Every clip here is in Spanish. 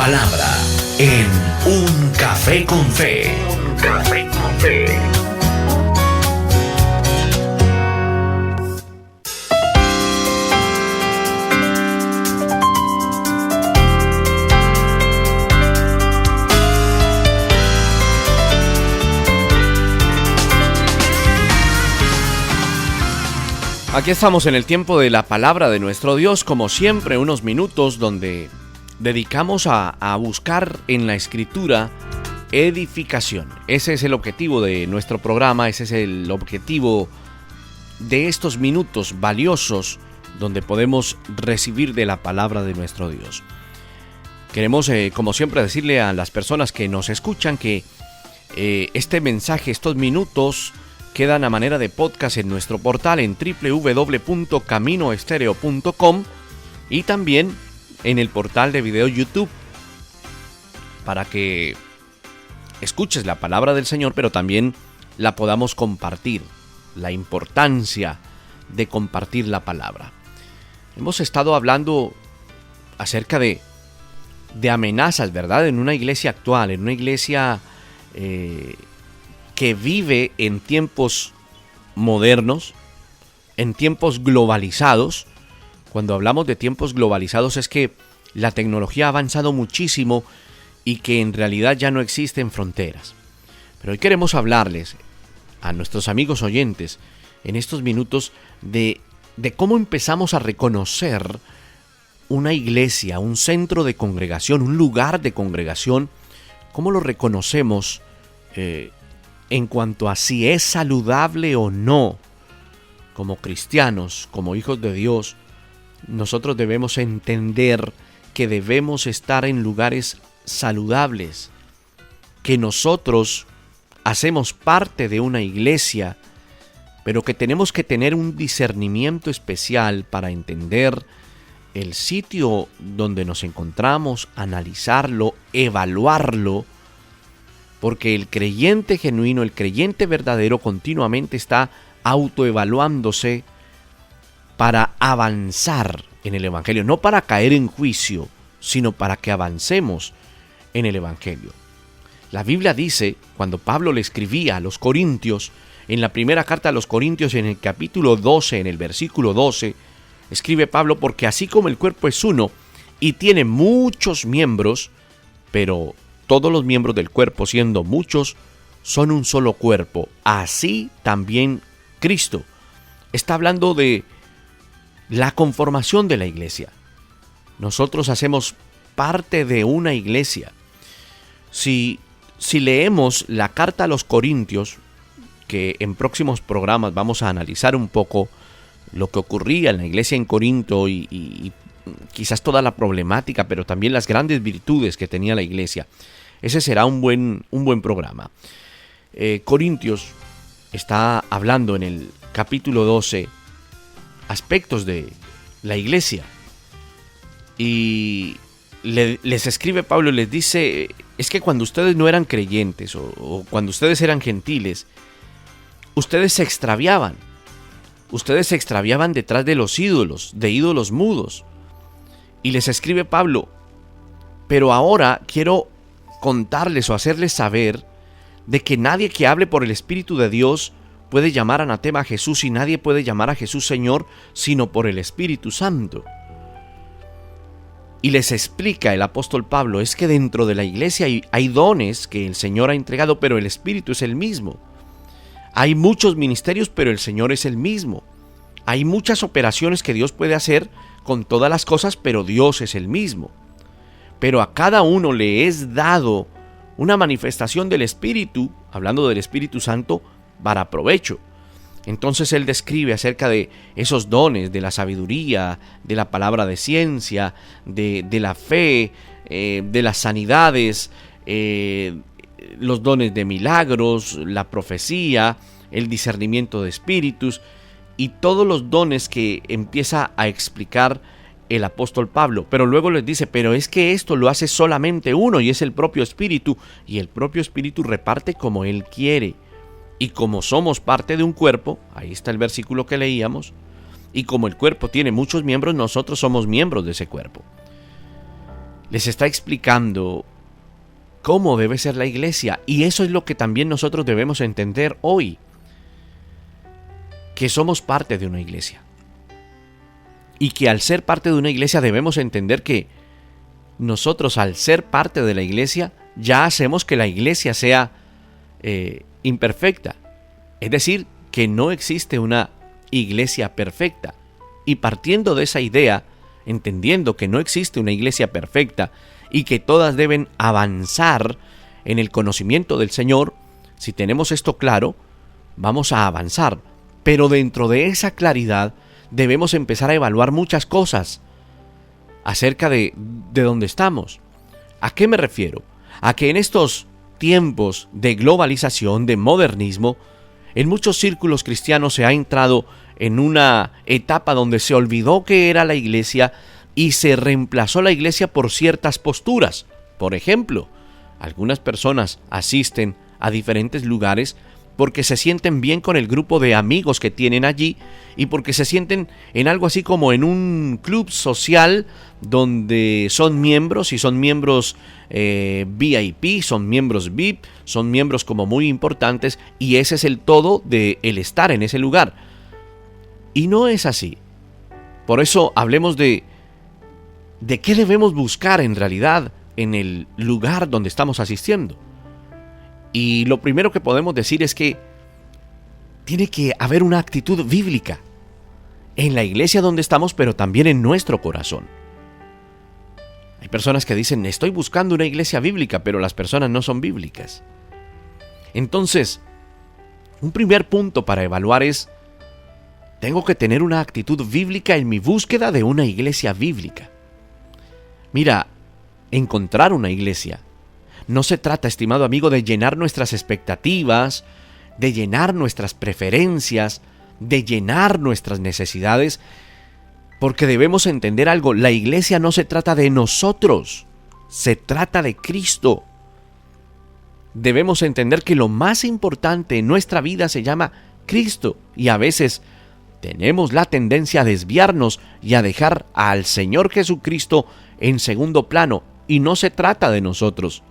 palabra en Un Café con Fe. Un Café con Fe. Aquí estamos en el tiempo de la palabra de nuestro Dios, como siempre, unos minutos donde dedicamos a buscar en la Escritura edificación. Ese es el objetivo de nuestro programa, ese es el objetivo de estos minutos valiosos donde podemos recibir de la palabra de nuestro Dios. Queremos, como siempre, decirle a las personas que nos escuchan que este mensaje, estos minutos, quedan a manera de podcast en nuestro portal en www.caminoestereo.com y también en el portal de video YouTube para que escuches la palabra del Señor, pero también la podamos compartir. La importancia de compartir la palabra. Hemos estado hablando acerca de amenazas, ¿verdad? En una iglesia actual, en una iglesia que vive en tiempos modernos, en tiempos globalizados. Cuando hablamos de tiempos globalizados es que la tecnología ha avanzado muchísimo y que en realidad ya no existen fronteras. Pero hoy queremos hablarles a nuestros amigos oyentes en estos minutos de cómo empezamos a reconocer una iglesia, un centro de congregación, un lugar de congregación, cómo lo reconocemos en cuanto a si es saludable o no. Como cristianos, como hijos de Dios, nosotros debemos entender que debemos estar en lugares saludables, que nosotros hacemos parte de una iglesia, pero que tenemos que tener un discernimiento especial para entender el sitio donde nos encontramos, analizarlo, evaluarlo, porque el creyente genuino, el creyente verdadero continuamente está autoevaluándose para avanzar en el Evangelio, no para caer en juicio, sino para que avancemos en el Evangelio. La Biblia dice, cuando Pablo le escribía a los Corintios, en la primera carta a los Corintios, en el capítulo 12, en el versículo 12, escribe Pablo, porque así como el cuerpo es uno y tiene muchos miembros, pero todos los miembros del cuerpo, siendo muchos, son un solo cuerpo. Así también Cristo. Está hablando de la conformación de la iglesia. Nosotros hacemos parte de una iglesia. Si leemos la carta a los Corintios, que en próximos programas vamos a analizar un poco lo que ocurría en la iglesia en Corinto y quizás toda la problemática, pero también las grandes virtudes que tenía la iglesia. Ese será un buen programa. Corintios está hablando en el capítulo 12 aspectos de la iglesia. Y les escribe Pablo y les dice, es que cuando ustedes no eran creyentes o cuando ustedes eran gentiles, ustedes se extraviaban. Ustedes se extraviaban detrás de los ídolos, de ídolos mudos. Y les escribe Pablo, pero ahora quiero contarles o hacerles saber de que nadie que hable por el Espíritu de Dios puede llamar anatema a Jesús y nadie puede llamar a Jesús Señor sino por el Espíritu Santo. Y les explica el apóstol Pablo, es que dentro de la iglesia hay dones que el Señor ha entregado, pero el Espíritu es el mismo. Hay muchos ministerios, pero el Señor es el mismo. Hay muchas operaciones que Dios puede hacer con todas las cosas, pero Dios es el mismo. Pero a cada uno le es dado una manifestación del Espíritu, hablando del Espíritu Santo, para provecho. Entonces él describe acerca de esos dones, de la sabiduría, de la palabra de ciencia, de la fe, de las sanidades, los dones de milagros, la profecía, el discernimiento de espíritus y todos los dones que empieza a explicar el apóstol Pablo. Pero luego les dice, pero es que esto lo hace solamente uno y es el propio Espíritu, y el propio Espíritu reparte como Él quiere. Y como somos parte de un cuerpo, ahí está el versículo que leíamos, y como el cuerpo tiene muchos miembros, nosotros somos miembros de ese cuerpo. les está explicando cómo debe ser la iglesia. Y eso es lo que también nosotros debemos entender hoy, que somos parte de una iglesia. Y que al ser parte de una iglesia debemos entender que nosotros, al ser parte de la iglesia, ya hacemos que la iglesia sea imperfecta. Es decir, que no existe una iglesia perfecta. Y partiendo de esa idea, entendiendo que no existe una iglesia perfecta y que todas deben avanzar en el conocimiento del Señor, si tenemos esto claro, vamos a avanzar. Pero dentro de esa claridad debemos empezar a evaluar muchas cosas acerca de dónde estamos. ¿A qué me refiero? A que en estos tiempos de globalización, de modernismo, en muchos círculos cristianos se ha entrado en una etapa donde se olvidó qué era la iglesia y se reemplazó la iglesia por ciertas posturas. Por ejemplo, algunas personas asisten a diferentes lugares porque se sienten bien con el grupo de amigos que tienen allí y porque se sienten en algo así como en un club social donde son miembros y son miembros VIP, son miembros VIP, son miembros como muy importantes y ese es el todo de el estar en ese lugar. Y no es así. Por eso hablemos de qué debemos buscar en realidad en el lugar donde estamos asistiendo. Y lo primero que podemos decir es que tiene que haber una actitud bíblica en la iglesia donde estamos, pero también en nuestro corazón. Hay personas que dicen, estoy buscando una iglesia bíblica, pero las personas no son bíblicas. Entonces, un primer punto para evaluar es, tengo que tener una actitud bíblica en mi búsqueda de una iglesia bíblica. Mira, encontrar una iglesia no se trata, estimado amigo, de llenar nuestras expectativas, de llenar nuestras preferencias, de llenar nuestras necesidades, porque debemos entender algo, la iglesia no se trata de nosotros, se trata de Cristo. Debemos entender que lo más importante en nuestra vida se llama Cristo y a veces tenemos la tendencia a desviarnos y a dejar al Señor Jesucristo en segundo plano y no se trata de nosotros.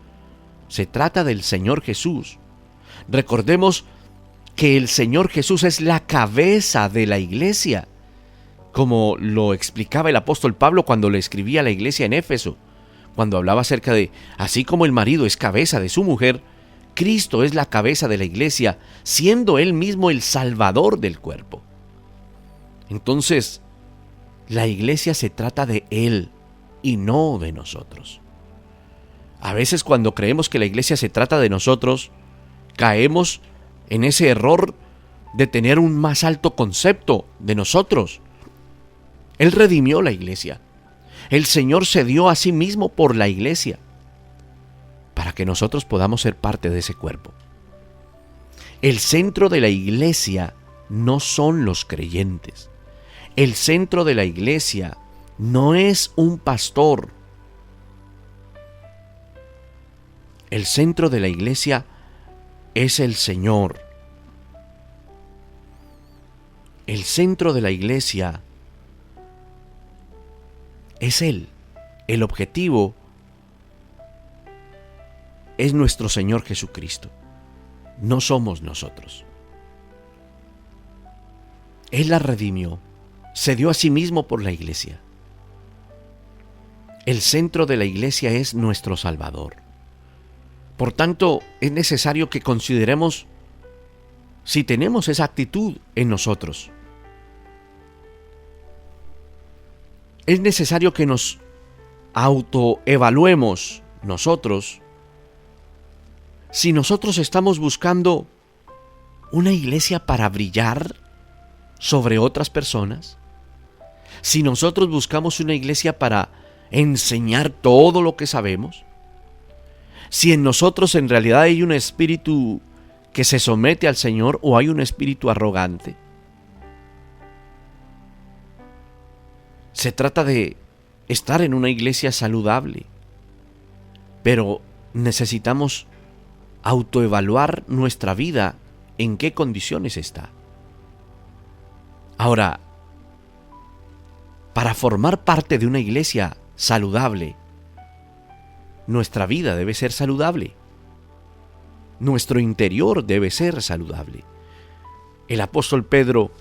Se trata del Señor Jesús. Recordemos que el Señor Jesús es la cabeza de la iglesia, como lo explicaba el apóstol Pablo cuando le escribía a la iglesia en Éfeso, cuando hablaba acerca de, así como el marido es cabeza de su mujer, Cristo es la cabeza de la iglesia, siendo Él mismo el Salvador del cuerpo. Entonces, la iglesia se trata de Él y no de nosotros. A veces cuando creemos que la iglesia se trata de nosotros, caemos en ese error de tener un más alto concepto de nosotros. Él redimió la iglesia. El Señor se dio a sí mismo por la iglesia para que nosotros podamos ser parte de ese cuerpo. El centro de la iglesia no son los creyentes. El centro de la iglesia no es un pastor. El centro de la iglesia es el Señor. El centro de la iglesia es Él. El objetivo es nuestro Señor Jesucristo. No somos nosotros. Él la redimió. Se dio a sí mismo por la iglesia. El centro de la iglesia es nuestro Salvador. Por tanto, es necesario que consideremos si tenemos esa actitud en nosotros. Es necesario que nos autoevaluemos nosotros si nosotros estamos buscando una iglesia para brillar sobre otras personas, si nosotros buscamos una iglesia para enseñar todo lo que sabemos, si en nosotros en realidad hay un espíritu que se somete al Señor o hay un espíritu arrogante. Se trata de estar en una iglesia saludable, pero necesitamos autoevaluar nuestra vida, en qué condiciones está. Ahora, para formar parte de una iglesia saludable, nuestra vida debe ser saludable. Nuestro interior debe ser saludable. El apóstol Pedro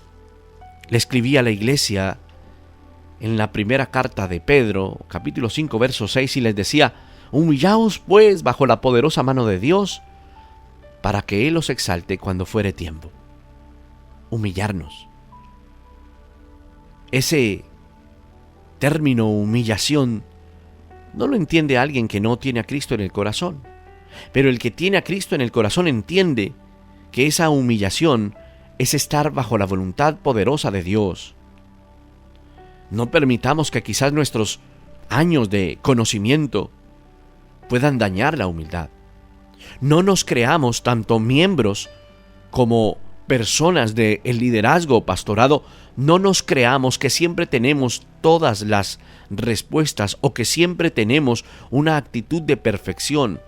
le escribía a la iglesia en la primera carta de Pedro, capítulo 5, verso 6, y les decía: humillaos pues bajo la poderosa mano de Dios, para que Él os exalte cuando fuere tiempo. Humillarnos. Ese término humillación no lo entiende alguien que no tiene a Cristo en el corazón. Pero el que tiene a Cristo en el corazón entiende que esa humillación es estar bajo la voluntad poderosa de Dios. No permitamos que quizás nuestros años de conocimiento puedan dañar la humildad. No nos creamos tanto miembros como personas del liderazgo o pastorado. No nos creamos que siempre tenemos todas las respuestas o que siempre tenemos una actitud de perfección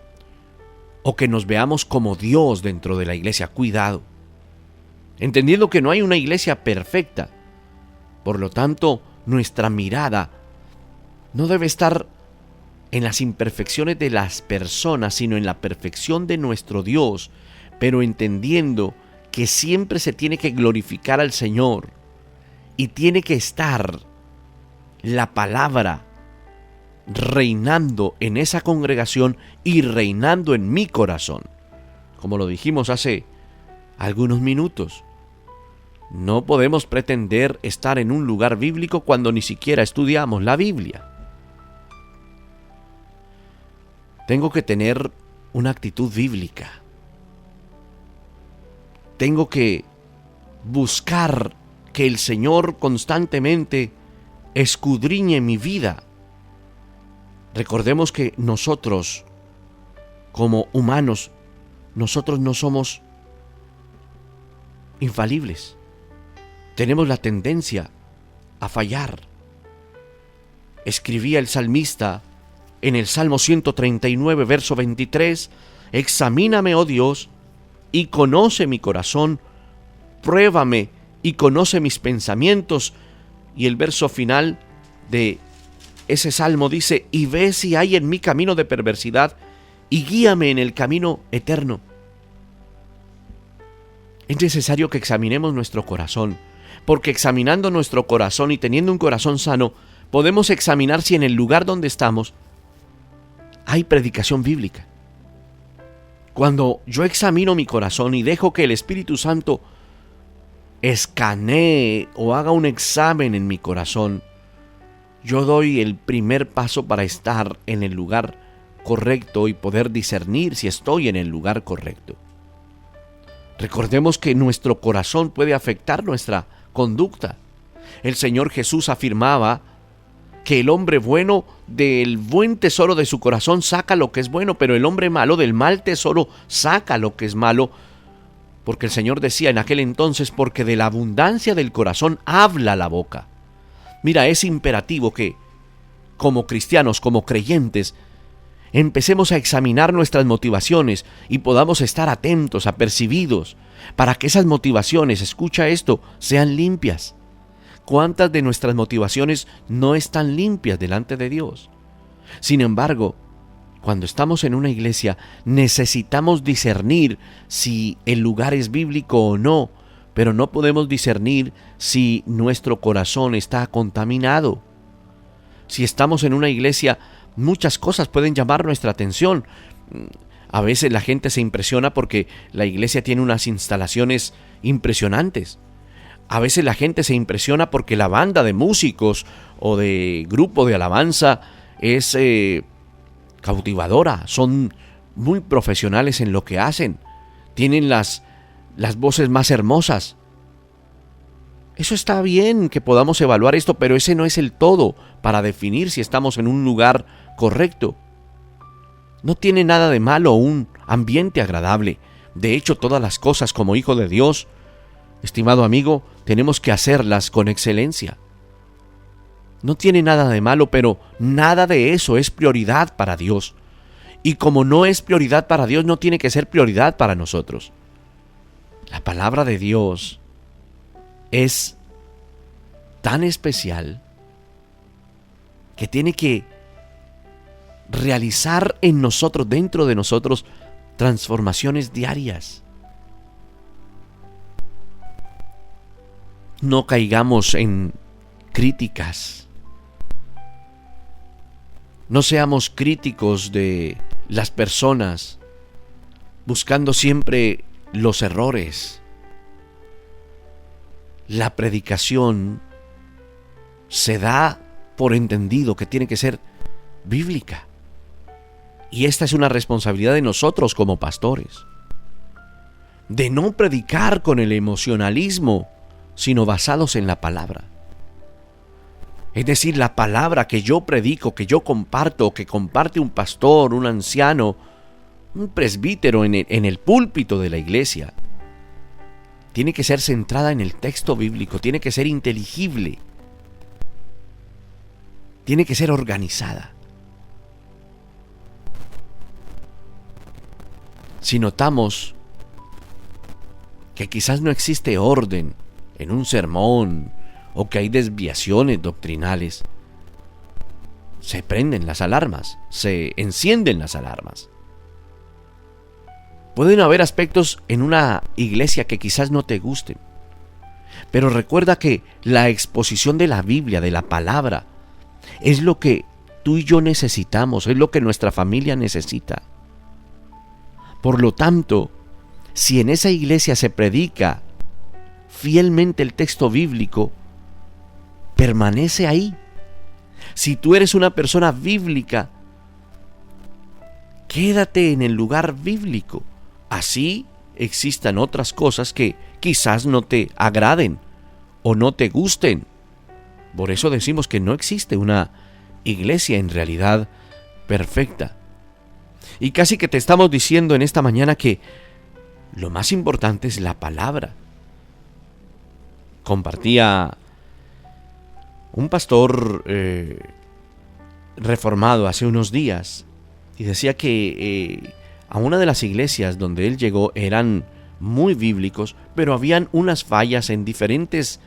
o que nos veamos como Dios dentro de la iglesia. Cuidado. Entendiendo que no hay una iglesia perfecta, por lo tanto, nuestra mirada no debe estar en las imperfecciones de las personas, sino en la perfección de nuestro Dios, pero entendiendo que siempre se tiene que glorificar al Señor y tiene que estar la palabra reinando en esa congregación y reinando en mi corazón. Como lo dijimos hace algunos minutos, no podemos pretender estar en un lugar bíblico cuando ni siquiera estudiamos la Biblia. Tengo que tener una actitud bíblica. Tengo que buscar que el Señor constantemente escudriñe mi vida. Recordemos que nosotros, como humanos, nosotros no somos infalibles. Tenemos la tendencia a fallar. Escribía el salmista en el Salmo 139, verso 23, examíname, oh Dios, y conoce mi corazón, pruébame y conoce mis pensamientos. Y el verso final de ese salmo dice, y ve si hay en mí camino de perversidad, y guíame en el camino eterno. Es necesario que examinemos nuestro corazón, porque examinando nuestro corazón y teniendo un corazón sano, podemos examinar si en el lugar donde estamos hay predicación bíblica. Cuando yo examino mi corazón y dejo que el Espíritu Santo escanee o haga un examen en mi corazón, yo doy el primer paso para estar en el lugar correcto y poder discernir si estoy en el lugar correcto. Recordemos que nuestro corazón puede afectar nuestra conducta. El Señor Jesús afirmaba que el hombre bueno del buen tesoro de su corazón saca lo que es bueno, pero el hombre malo del mal tesoro saca lo que es malo, porque el Señor decía en aquel entonces, porque de la abundancia del corazón habla la boca. Mira, es imperativo que, como cristianos, como creyentes, empecemos a examinar nuestras motivaciones y podamos estar atentos, apercibidos, para que esas motivaciones, escucha esto, sean limpias. ¿Cuántas de nuestras motivaciones no están limpias delante de Dios? Sin embargo, cuando estamos en una iglesia, necesitamos discernir si el lugar es bíblico o no, pero no podemos discernir si nuestro corazón está contaminado. Si estamos en una iglesia, muchas cosas pueden llamar nuestra atención. A veces la gente se impresiona porque la iglesia tiene unas instalaciones impresionantes. A veces la gente se impresiona porque la banda de músicos o de grupo de alabanza es cautivadora. Son muy profesionales en lo que hacen. Tienen las voces más hermosas. Eso está bien que podamos evaluar esto, pero ese no es el todo para definir si estamos en un lugar correcto. No tiene nada de malo un ambiente agradable. De hecho, todas las cosas como hijo de Dios, estimado amigo, tenemos que hacerlas con excelencia. No tiene nada de malo, pero nada de eso es prioridad para Dios. Y como no es prioridad para Dios, no tiene que ser prioridad para nosotros. La palabra de Dios es tan especial que tiene que realizar en nosotros, dentro de nosotros, transformaciones diarias. No caigamos en críticas. No seamos críticos de las personas, buscando siempre los errores. La predicación se da por entendido que tiene que ser bíblica. Y esta es una responsabilidad de nosotros como pastores, de no predicar con el emocionalismo, sino basados en la palabra. Es decir, la palabra que yo predico, que yo comparto, que comparte un pastor, un anciano, un presbítero en el púlpito de la iglesia, tiene que ser centrada en el texto bíblico, tiene que ser inteligible, tiene que ser organizada. Si notamos que quizás no existe orden en un sermón o que hay desviaciones doctrinales, se prenden las alarmas, se encienden las alarmas. Pueden haber aspectos en una iglesia que quizás no te gusten, pero recuerda que la exposición de la Biblia, de la palabra, es lo que tú y yo necesitamos, es lo que nuestra familia necesita. Por lo tanto, si en esa iglesia se predica fielmente el texto bíblico, permanece ahí. Si tú eres una persona bíblica, quédate en el lugar bíblico. Así existan otras cosas que quizás no te agraden o no te gusten. Por eso decimos que no existe una iglesia en realidad perfecta. Y casi que te estamos diciendo en esta mañana que lo más importante es la palabra. Compartía un pastor reformado hace unos días y decía que a una de las iglesias donde él llegó eran muy bíblicos, pero habían unas fallas en diferentes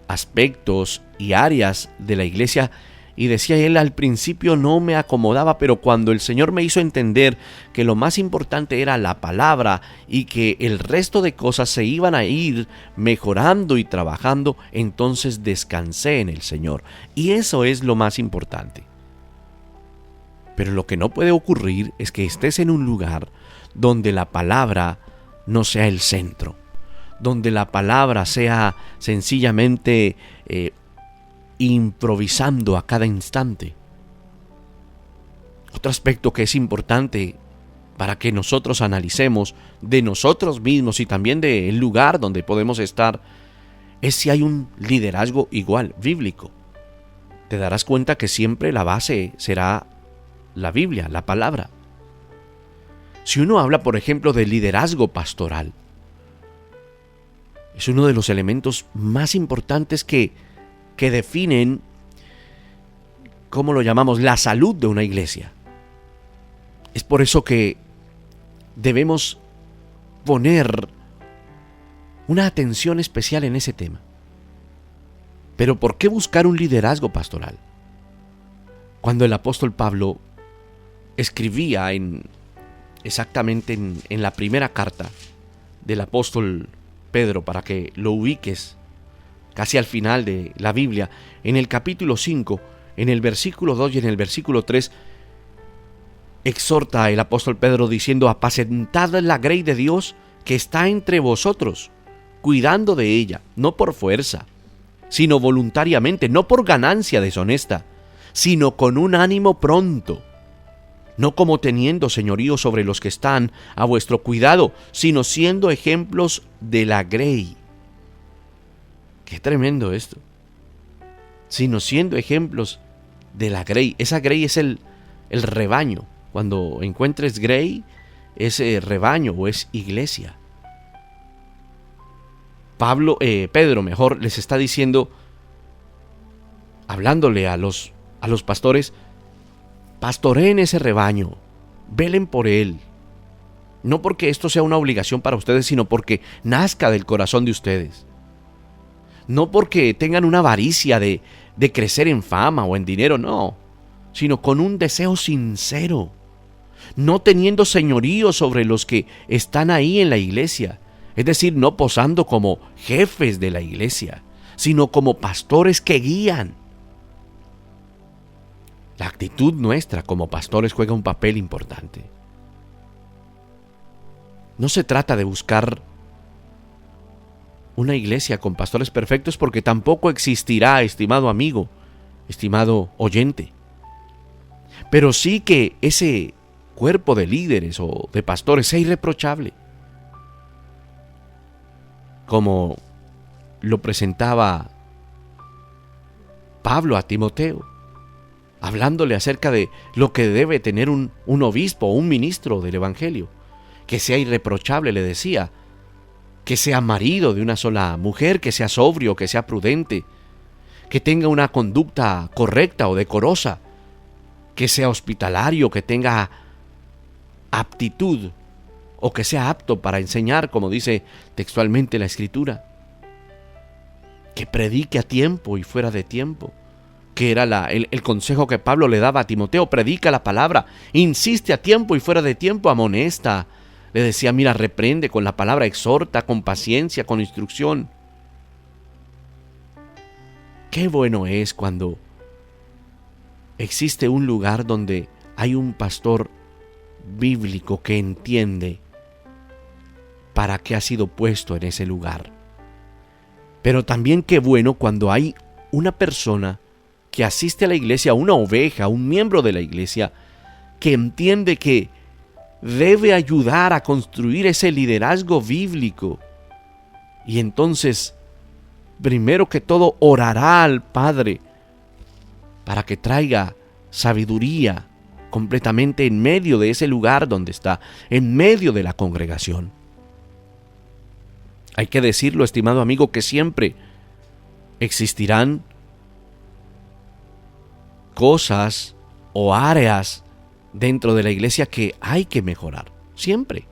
aspectos y áreas de la iglesia. Y decía él, al principio no me acomodaba, pero cuando el Señor me hizo entender que lo más importante era la palabra y que el resto de cosas se iban a ir mejorando y trabajando, entonces descansé en el Señor. Y eso es lo más importante. Pero lo que no puede ocurrir es que estés en un lugar donde la palabra no sea el centro, donde la palabra sea sencillamente improvisando a cada instante. Otro aspecto que es importante para que nosotros analicemos de nosotros mismos y también del lugar donde podemos estar es si hay un liderazgo igual bíblico. Te darás cuenta que siempre la base será la Biblia, la palabra. Si uno habla, por ejemplo, de liderazgo pastoral, es uno de los elementos más importantes que definen, ¿cómo lo llamamos?, la salud de una iglesia. Es por eso que debemos poner una atención especial en ese tema. Pero ¿por qué buscar un liderazgo pastoral? Cuando el apóstol Pablo escribía exactamente en la primera carta del apóstol Pedro, para que lo ubiques casi al final de la Biblia, en el capítulo 5, en el versículo 2 y en el versículo 3, exhorta el apóstol Pedro diciendo: apacentad la grey de Dios que está entre vosotros, cuidando de ella, no por fuerza, sino voluntariamente, no por ganancia deshonesta, sino con un ánimo pronto, no como teniendo señorío sobre los que están a vuestro cuidado, sino siendo ejemplos de la grey. Qué tremendo esto. Sino siendo ejemplos de la grey. Esa grey es el rebaño. Cuando encuentres grey, es rebaño o es iglesia. Pedro les está diciendo, hablándole a los pastores: pastoreen ese rebaño, velen por él. No porque esto sea una obligación para ustedes, sino porque nazca del corazón de ustedes. No porque tengan una avaricia de crecer en fama o en dinero, no. sino con un deseo sincero, no teniendo señorío sobre los que están ahí en la iglesia, es decir, no posando como jefes de la iglesia, sino como pastores que guían. La actitud nuestra como pastores juega un papel importante. No se trata de buscar una iglesia con pastores perfectos, porque tampoco existirá, estimado amigo, estimado oyente. Pero sí que ese cuerpo de líderes o de pastores sea irreprochable, como lo presentaba Pablo a Timoteo, hablándole acerca de lo que debe tener un obispo o un ministro del evangelio. Que sea irreprochable, le decía, que sea marido de una sola mujer, que sea sobrio, que sea prudente, que tenga una conducta correcta o decorosa, que sea hospitalario, que tenga aptitud o que sea apto para enseñar, como dice textualmente la Escritura, que predique a tiempo y fuera de tiempo, que era el consejo que Pablo le daba a Timoteo: predica la palabra, insiste a tiempo y fuera de tiempo, amonesta. Le decía: mira, reprende con la palabra, exhorta con paciencia, con instrucción. Qué bueno es cuando existe un lugar donde hay un pastor bíblico que entiende para qué ha sido puesto en ese lugar. Pero también qué bueno cuando hay una persona que asiste a la iglesia, una oveja, un miembro de la iglesia, que entiende que debe ayudar a construir ese liderazgo bíblico. Y entonces, primero que todo, orará al Padre para que traiga sabiduría completamente en medio de ese lugar donde está, en medio de la congregación. Hay que decirlo, estimado amigo, que siempre existirán cosas o áreas dentro de la iglesia que hay que mejorar, siempre.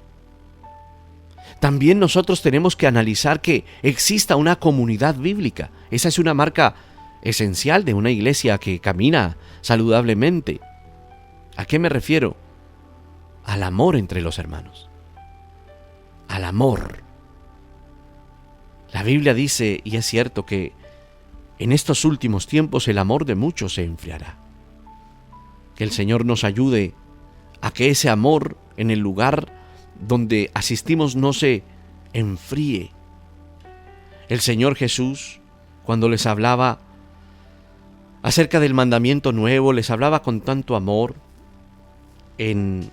También nosotros tenemos que analizar que exista una comunidad bíblica. Esa es una marca esencial de una iglesia que camina saludablemente. ¿A qué me refiero? Al amor entre los hermanos. Al amor. La Biblia dice, y es cierto, que en estos últimos tiempos el amor de muchos se enfriará. Que el Señor nos ayude a que ese amor en el lugar donde asistimos no se enfríe. El Señor Jesús, cuando les hablaba acerca del mandamiento nuevo, les hablaba con tanto amor. En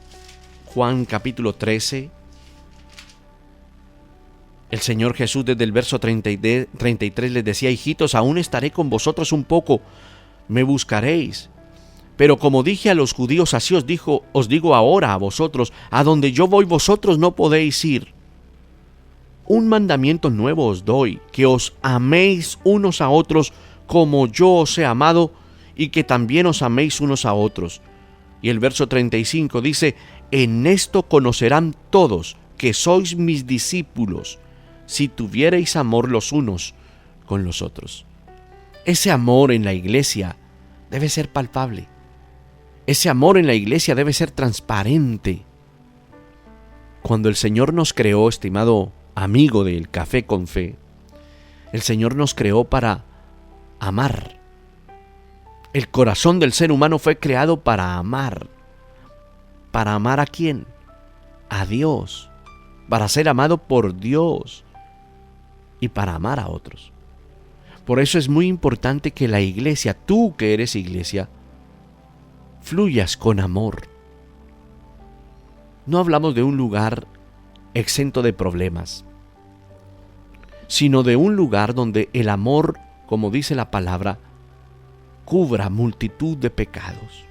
Juan capítulo 13, el Señor Jesús desde el verso 33 les decía: hijitos, aún estaré con vosotros un poco, me buscaréis. Pero como dije a los judíos, así os digo ahora a vosotros: a donde yo voy vosotros no podéis ir. Un mandamiento nuevo os doy, que os améis unos a otros como yo os he amado, y que también os améis unos a otros. Y el verso 35 dice: en esto conocerán todos que sois mis discípulos, si tuviereis amor los unos con los otros. Ese amor en la iglesia debe ser palpable. Ese amor en la iglesia debe ser transparente. Cuando el Señor nos creó, estimado amigo del Café con Fe, el Señor nos creó para amar. El corazón del ser humano fue creado para amar. ¿Para amar a quién? A Dios. Para ser amado por Dios y para amar a otros. Por eso es muy importante que la iglesia, tú que eres iglesia, fluyas con amor. No hablamos de un lugar exento de problemas, sino de un lugar donde el amor, como dice la palabra, cubra multitud de pecados.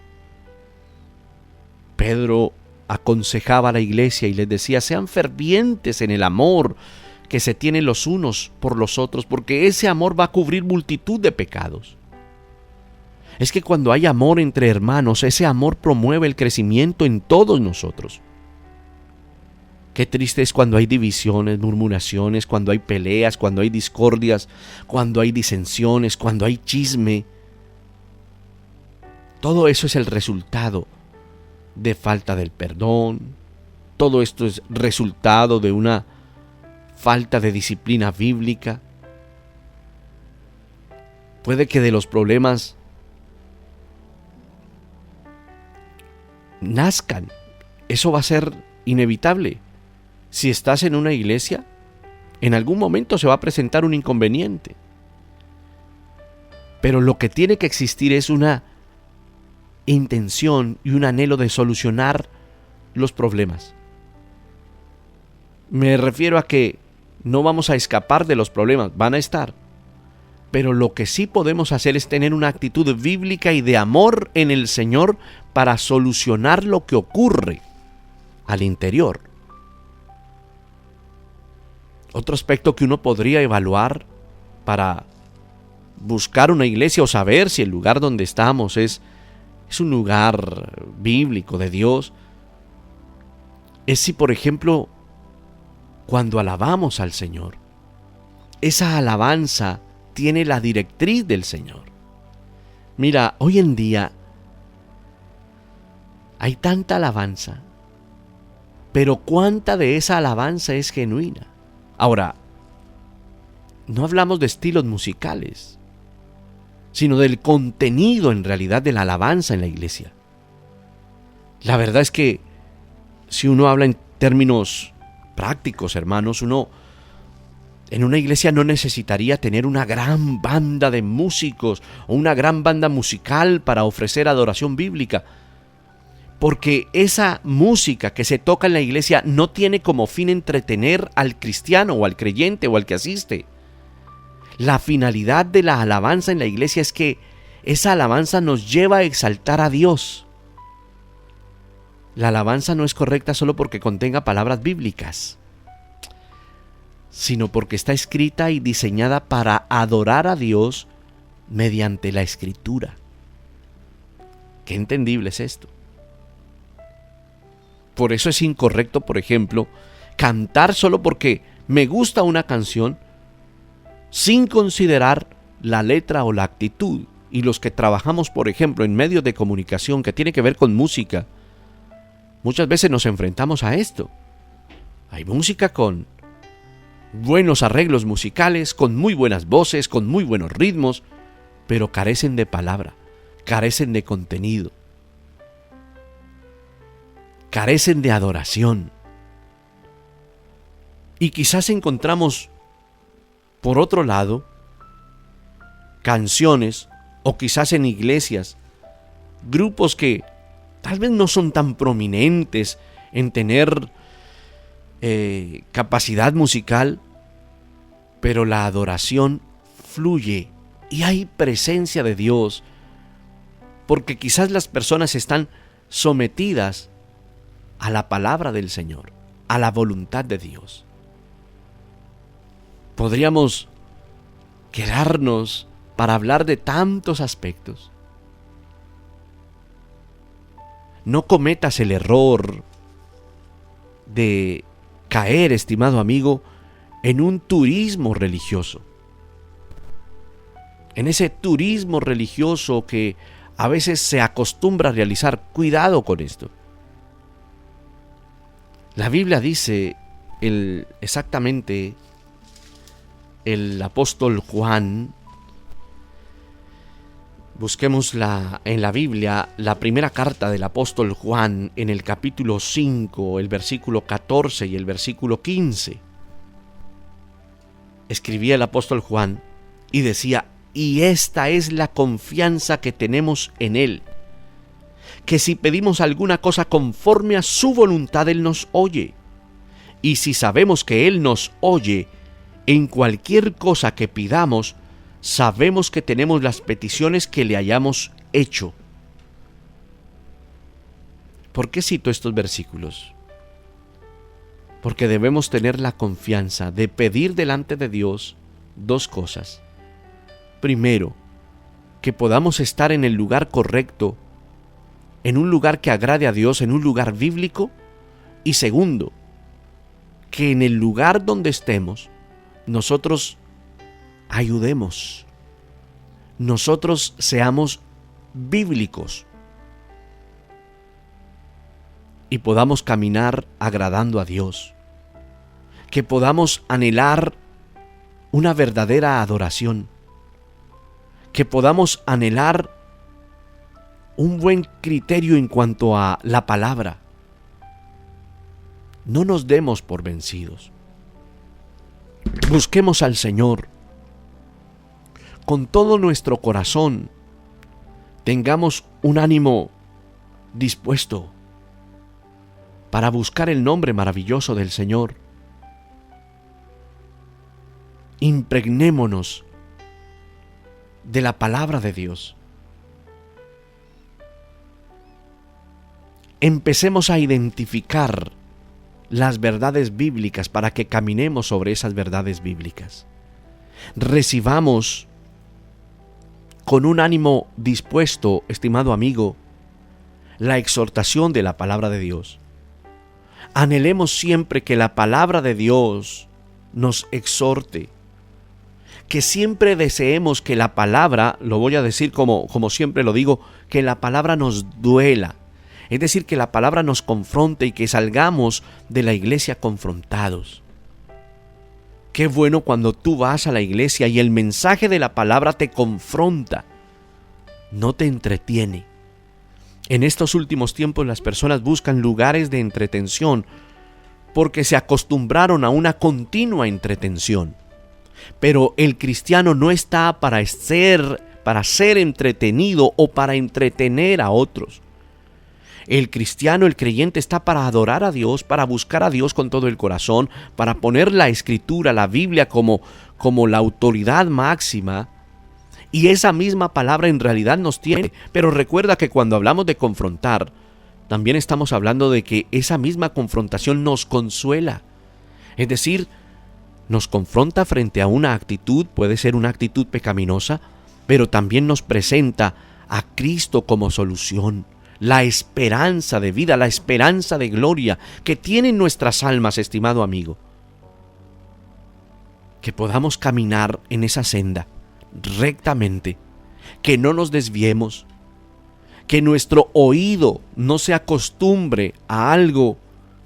Pedro aconsejaba a la iglesia y les decía: sean fervientes en el amor que se tienen los unos por los otros, porque ese amor va a cubrir multitud de pecados. Es que cuando hay amor entre hermanos, ese amor promueve el crecimiento en todos nosotros. Qué triste es cuando hay divisiones, murmuraciones, cuando hay peleas, cuando hay discordias, cuando hay disensiones, cuando hay chisme. Todo eso es el resultado de falta del perdón. Todo esto es resultado de una falta de disciplina bíblica. Puede que de los problemas nazcan. Eso va a ser inevitable. Si estás en una iglesia, en algún momento se va a presentar un inconveniente. Pero lo que tiene que existir es una intención y un anhelo de solucionar los problemas. Me refiero a que no vamos a escapar de los problemas, van a estar. Pero lo que sí podemos hacer es tener una actitud bíblica y de amor en el Señor para solucionar lo que ocurre al interior. Otro aspecto que uno podría evaluar para buscar una iglesia o saber si el lugar donde estamos es un lugar bíblico de Dios, es si, por ejemplo, cuando alabamos al Señor, esa alabanza tiene la directriz del Señor. Mira, hoy en día hay tanta alabanza, pero ¿cuánta de esa alabanza es genuina? Ahora, no hablamos de estilos musicales, sino del contenido en realidad de la alabanza en la iglesia. La verdad es que si uno habla en términos prácticos, hermanos, uno en una iglesia no necesitaría tener una gran banda de músicos o una gran banda musical para ofrecer adoración bíblica, porque esa música que se toca en la iglesia no tiene como fin entretener al cristiano o al creyente o al que asiste. La finalidad de la alabanza en la iglesia es que esa alabanza nos lleva a exaltar a Dios. La alabanza no es correcta solo porque contenga palabras bíblicas, sino porque está escrita y diseñada para adorar a Dios mediante la Escritura. Qué entendible es esto. Por eso es incorrecto, por ejemplo, cantar solo porque me gusta una canción sin considerar la letra o la actitud. Y los que trabajamos, por ejemplo, en medios de comunicación que tiene que ver con música, muchas veces nos enfrentamos a esto. Hay música con buenos arreglos musicales, con muy buenas voces, con muy buenos ritmos, pero carecen de palabra, carecen de contenido, carecen de adoración. Y quizás encontramos, por otro lado, canciones, o quizás en iglesias, grupos que tal vez no son tan prominentes en tener capacidad musical, pero la adoración fluye y hay presencia de Dios, porque quizás las personas están sometidas a la palabra del Señor, a la voluntad de Dios. Podríamos quedarnos para hablar de tantos aspectos. No cometas el error de caer, estimado amigo, en un turismo religioso. En ese turismo religioso que a veces se acostumbra a realizar. Cuidado con esto. La Biblia dice exactamente el apóstol Juan. Busquemos en la Biblia la primera carta del apóstol Juan en el capítulo 5, el versículo 14 y el versículo 15. Escribía el apóstol Juan y decía: y esta es la confianza que tenemos en Él, que si pedimos alguna cosa conforme a su voluntad, Él nos oye. Y si sabemos que Él nos oye, en cualquier cosa que pidamos, sabemos que tenemos las peticiones que le hayamos hecho. ¿Por qué cito estos versículos? Porque debemos tener la confianza de pedir delante de Dios dos cosas. Primero, que podamos estar en el lugar correcto, en un lugar que agrade a Dios, en un lugar bíblico. Y segundo, que en el lugar donde estemos, nosotros ayudemos, nosotros seamos bíblicos, y podamos caminar agradando a Dios, que podamos anhelar una verdadera adoración, que podamos anhelar un buen criterio en cuanto a la palabra. No nos demos por vencidos. Busquemos al Señor con todo nuestro corazón. Tengamos un ánimo dispuesto para buscar el nombre maravilloso del Señor. Impregnémonos de la palabra de Dios. Empecemos a identificar las verdades bíblicas para que caminemos sobre esas verdades bíblicas. Recibamos con un ánimo dispuesto, estimado amigo, la exhortación de la palabra de Dios. Anhelemos siempre que la palabra de Dios nos exhorte, que siempre deseemos que la palabra, lo voy a decir como siempre lo digo, que la palabra nos duela. Es decir, que la palabra nos confronte y que salgamos de la iglesia confrontados. Qué bueno cuando tú vas a la iglesia y el mensaje de la palabra te confronta, no te entretiene. En estos últimos tiempos las personas buscan lugares de entretención porque se acostumbraron a una continua entretención. Pero el cristiano no está para ser entretenido o para entretener a otros. El cristiano, el creyente, está para adorar a Dios, para buscar a Dios con todo el corazón, para poner la Escritura, la Biblia como la autoridad máxima. Y esa misma palabra en realidad nos tiene. Pero recuerda que cuando hablamos de confrontar, también estamos hablando de que esa misma confrontación nos consuela. Es decir, nos confronta frente a una actitud, puede ser una actitud pecaminosa, pero también nos presenta a Cristo como solución. La esperanza de vida, la esperanza de gloria que tienen nuestras almas, estimado amigo. Que podamos caminar en esa senda rectamente, que no nos desviemos, que nuestro oído no se acostumbre a algo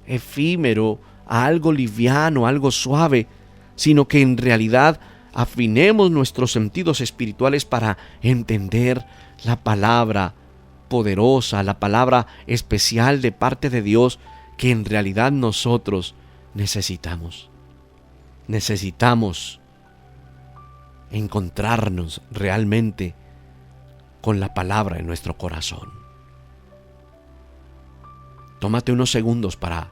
efímero, a algo liviano, a algo suave, sino que en realidad afinemos nuestros sentidos espirituales para entender la palabra poderosa, la palabra especial de parte de Dios que en realidad nosotros necesitamos. Necesitamos encontrarnos realmente con la palabra en nuestro corazón. Tómate unos segundos para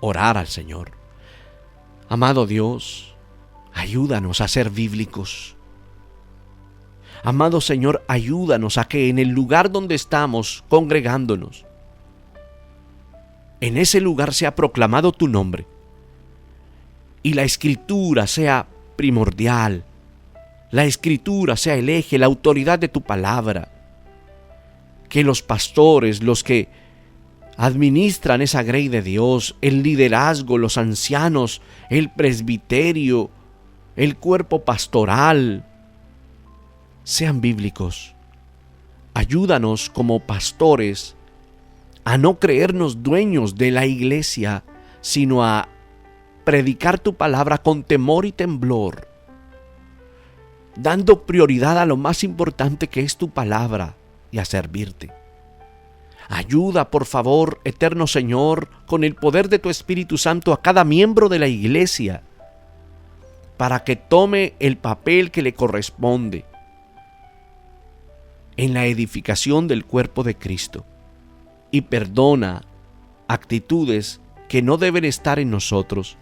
orar al Señor. Amado Dios, ayúdanos a ser bíblicos. Amado Señor, ayúdanos a que en el lugar donde estamos congregándonos, en ese lugar sea proclamado tu nombre y la Escritura sea primordial, la Escritura sea el eje, la autoridad de tu palabra. Que los pastores, los que administran esa grey de Dios, el liderazgo, los ancianos, el presbiterio, el cuerpo pastoral, sean bíblicos. Ayúdanos como pastores a no creernos dueños de la iglesia, sino a predicar tu palabra con temor y temblor, dando prioridad a lo más importante que es tu palabra y a servirte. Ayuda, por favor, eterno Señor, con el poder de tu Espíritu Santo a cada miembro de la iglesia, para que tome el papel que le corresponde en la edificación del cuerpo de Cristo y perdona actitudes que no deben estar en nosotros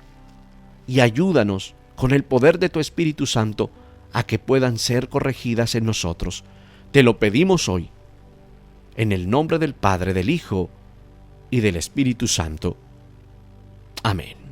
y ayúdanos con el poder de tu Espíritu Santo a que puedan ser corregidas en nosotros. Te lo pedimos hoy, en el nombre del Padre, del Hijo y del Espíritu Santo. Amén.